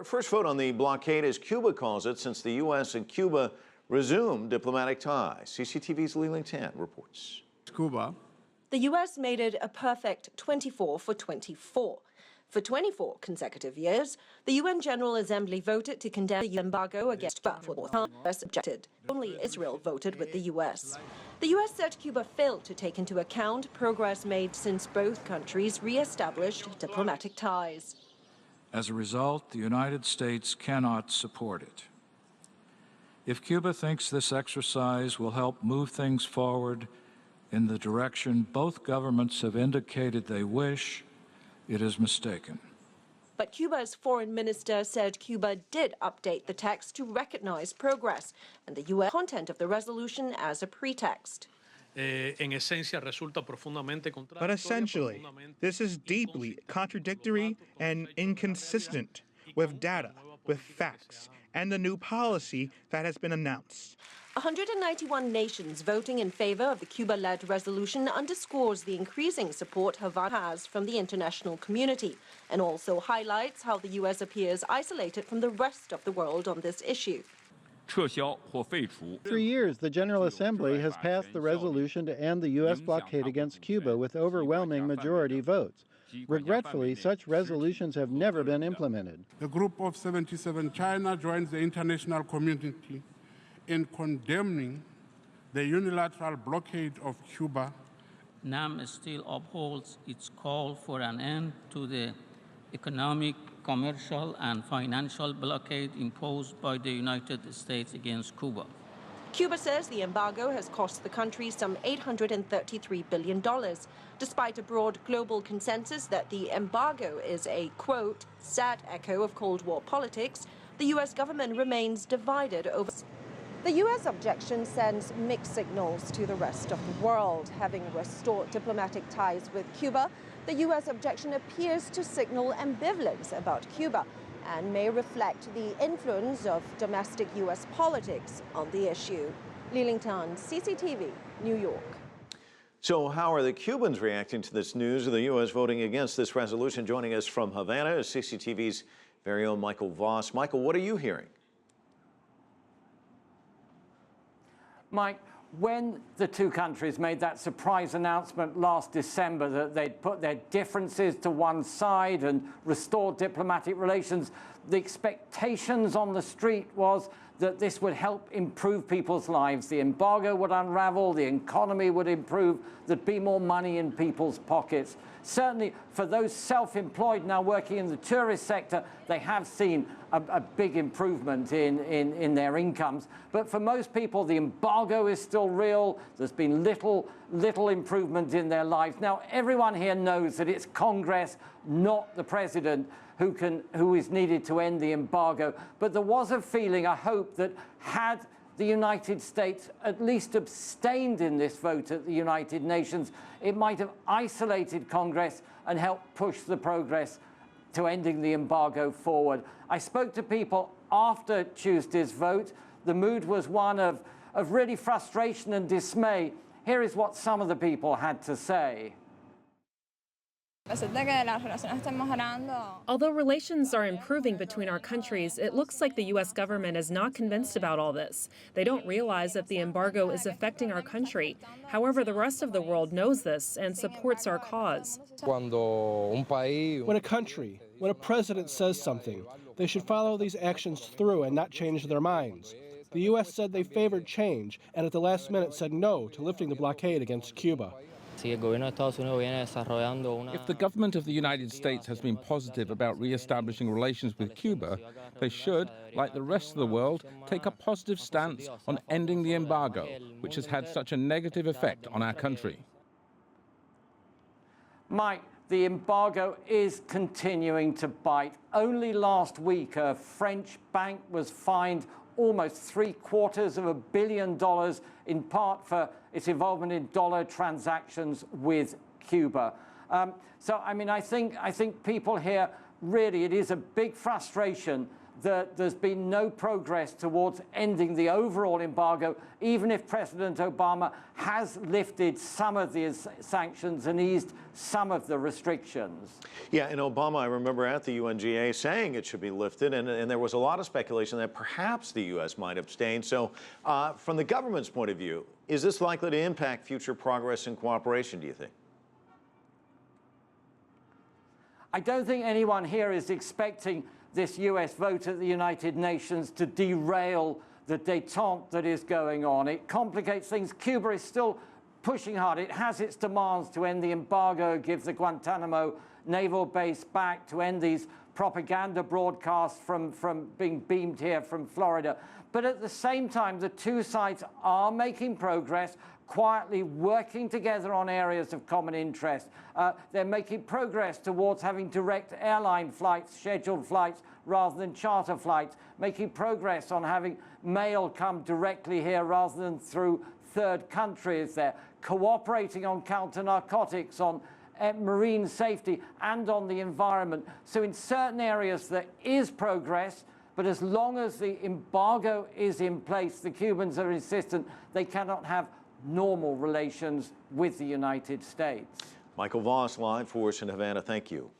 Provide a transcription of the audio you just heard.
First vote on the blockade, as Cuba calls it, since the U.S. and Cuba resumed diplomatic ties. CCTV's Li Tan reports. Cuba. The U.S. made it a perfect 24 for 24. For 24 consecutive years, the UN General Assembly voted to condemn the embargo against Cuba. For the U.S. objected. Only Israel voted with the U.S. The U.S. said Cuba failed to take into account progress made since both countries re-established diplomatic ties. As a result, the United States cannot support it. If Cuba thinks this exercise will help move things forward in the direction both governments have indicated they wish, it is mistaken. But Cuba's foreign minister said Cuba did update the text to recognize progress and the U.S. content of the resolution as a pretext. But essentially, this is deeply contradictory and inconsistent with data, with facts, and the new policy that has been announced. 191 nations voting in favor of the Cuba-led resolution underscores the increasing support Havana has from the international community and also highlights how the U.S. appears isolated from the rest of the world on this issue. For years, the General Assembly has passed the resolution to end the U.S. blockade against Cuba with overwhelming majority votes. Regretfully, such resolutions have never been implemented. The Group of 77, China, joins the international community in condemning the unilateral blockade of Cuba. NAM still upholds its call for an end to the economic, commercial, and financial blockade imposed by the United States against Cuba. Cuba says the embargo has cost the country some $833 billion, despite a broad global consensus that the embargo is a, quote, sad echo of Cold War politics. The U.S. government remains divided over. The U.S. objection sends mixed signals to the rest of the world. Having restored diplomatic ties with Cuba, the U.S. objection appears to signal ambivalence about Cuba and may reflect the influence of domestic U.S. politics on the issue. Li Tan, CCTV, New York. So how are the Cubans reacting to this news of the U.S. voting against this resolution? Joining us from Havana is CCTV's very own Michael Voss. Michael, what are you hearing? Mike, when the two countries made that surprise announcement last December that they'd put their differences to one side and restored diplomatic relations, the expectations on the street was that this would help improve people's lives. The embargo would unravel, the economy would improve, there'd be more money in people's pockets. Certainly for those self-employed now working in the tourist sector, they have seen a big improvement in their incomes. But for most people, the embargo is still real. There's been little improvement in their lives. Now, everyone here knows that it's Congress, not the president, who is needed to end the embargo. But there was a feeling, a hope, that had the United States at least abstained in this vote at the United Nations, it might have isolated Congress and helped push the progress to ending the embargo forward. I spoke to people after Tuesday's vote. The mood was one of really frustration and dismay. Here is what some of the people had to say. Although relations are improving between our countries, it looks like the U.S. government is not convinced about all this. They don't realize that the embargo is affecting our country. However, the rest of the world knows this and supports our cause. When a country, when a president says something, they should follow these actions through and not change their minds. The U.S. said they favored change and at the last minute said no to lifting the blockade against Cuba. If the government of the United States has been positive about re-establishing relations with Cuba, they should, like the rest of the world, take a positive stance on ending the embargo, which has had such a negative effect on our country. Mike, the embargo is continuing to bite. Only last week, a French bank was fined almost $750 million, in part for its involvement in dollar transactions with Cuba. So, I mean, I think people here, really, it is a big frustration that there's been no progress towards ending the overall embargo, even if President Obama has lifted some of these sanctions and eased some of the restrictions. Yeah, and Obama, I remember at the UNGA saying it should be lifted, and there was a lot of speculation that perhaps the U.S. might abstain. So from the government's point of view, is this likely to impact future progress and cooperation, do you think? I don't think anyone here is expecting this U.S. vote at the United Nations to derail the détente that is going on. It complicates things. Cuba is still pushing hard. It has its demands to end the embargo, give the Guantanamo naval base back, to end these propaganda broadcasts from being beamed here from Florida. But at the same time, the two sides are making progress, quietly working together on areas of common interest. They're making progress towards having direct airline flights, scheduled flights, rather than charter flights, making progress on having mail come directly here rather than through third countries. They're cooperating on counter-narcotics, on marine safety, and on the environment. So in certain areas there is progress, but as long as the embargo is in place, the Cubans are insistent they cannot have normal relations with the United States. Michael Voss, live for us in Havana. Thank you.